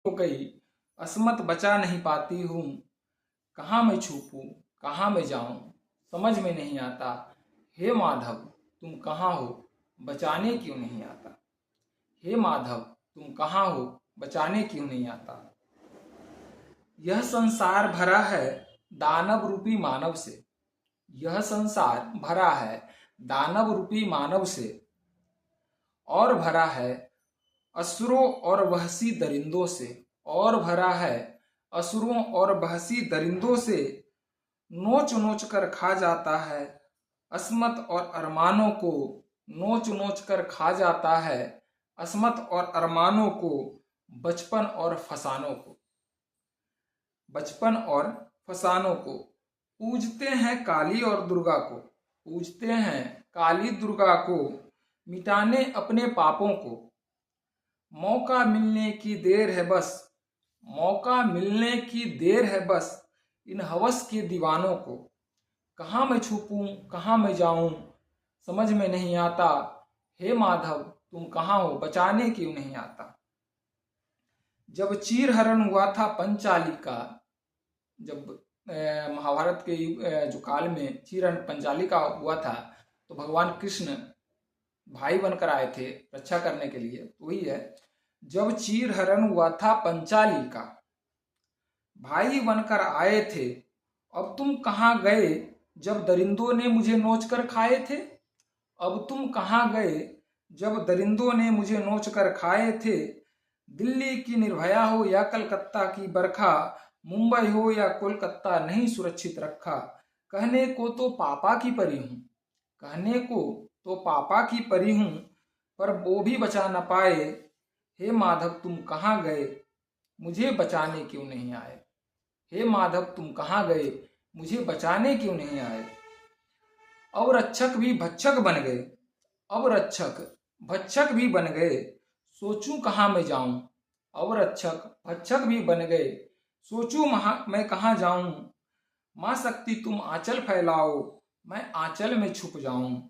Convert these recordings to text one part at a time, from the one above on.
हो गई, असमत बचा नहीं पाती हूँ। कहाँ मैं छुपूं, कहाँ मैं जाऊं, समझ में नहीं आता। हे माधव तुम कहाँ हो, बचाने क्यों नहीं आता। हे माधव तुम कहाँ हो, बचाने क्यों नहीं आता। यह संसार भरा है दानव रूपी मानव से। यह संसार भरा है दानव रूपी मानव से, और भरा है असुरों और वहसी दरिंदों से। और भरा है असुरों और बहसी दरिंदों से। नोच नोच कर खा जाता है असमत और अरमानों को। नोच नोच कर खा जाता है असमत और अरमानों को, बचपन और फसानों को। बचपन और फसानों को। पूजते हैं काली और दुर्गा को। पूजते हैं काली दुर्गा को, मिटाने अपने पापों को। मौका मिलने की देर है बस। मौका मिलने की देर है बस इन हवस के दीवानों को। कहाँ मैं छुपूं, कहाँ मैं जाऊं, समझ में नहीं आता। हे माधव तुम कहाँ हो, बचाने क्यों नहीं आता। जब चीरहरण हुआ था पंचाली का, जब महाभारत के जो काल में चीरहरण पंचाली का हुआ था, तो भगवान कृष्ण भाई बनकर आए थे रक्षा करने के लिए। तो वही है, जब चीरहरण हुआ था पंचाली का, भाई बनकर आए थे। अब तुम कहाँ गए जब दरिंदों ने मुझे नोच कर खाए थे। अब तुम कहाँ गए जब दरिंदों ने मुझे नोच कर खाए थे। दिल्ली की निर्भया हो या कलकत्ता की बरखा, मुंबई हो या कोलकाता नहीं सुरक्षित रखा। कहने को तो पापा की परी हूँ, कहने को तो पापा की परी हूँ, पर वो भी बचा न पाए। हे माधव तुम कहाँ गए, मुझे बचाने क्यों नहीं आए। हे माधव तुम कहाँ गए, मुझे बचाने क्यों नहीं आए। अब रक्षक भी भक्षक बन गए। अब रक्षक भक्षक भी बन गए, सोचूं कहाँ मैं जाऊं। अब रक्षक भक्षक भी बन गए, सोचूं मैं कहाँ जाऊं। माँ शक्ति तुम आंचल फैलाओ, मैं आंचल में छुप जाऊं।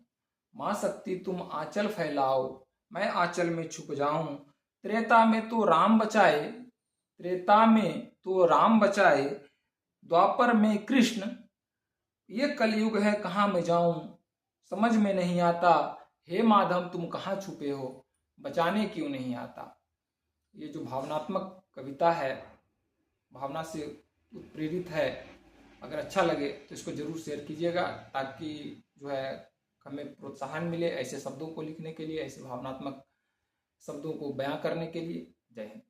माँ शक्ति तुम आंचल फैलाओ, मैं आंचल में छुप जाऊं। त्रेता में तो राम बचाए, त्रेता में तो राम बचाए, द्वापर में कृष्ण। ये कलयुग है कहाँ मैं जाऊं, समझ में नहीं आता। हे माधव तुम कहाँ छुपे हो, बचाने क्यों नहीं आता। ये जो भावनात्मक कविता है, भावना से प्रेरित है। अगर अच्छा लगे तो इसको जरूर शेयर कीजिएगा, ताकि जो है हमें प्रोत्साहन मिले ऐसे शब्दों को लिखने के लिए, ऐसे भावनात्मक शब्दों को बयां करने के लिए। जय हिंद।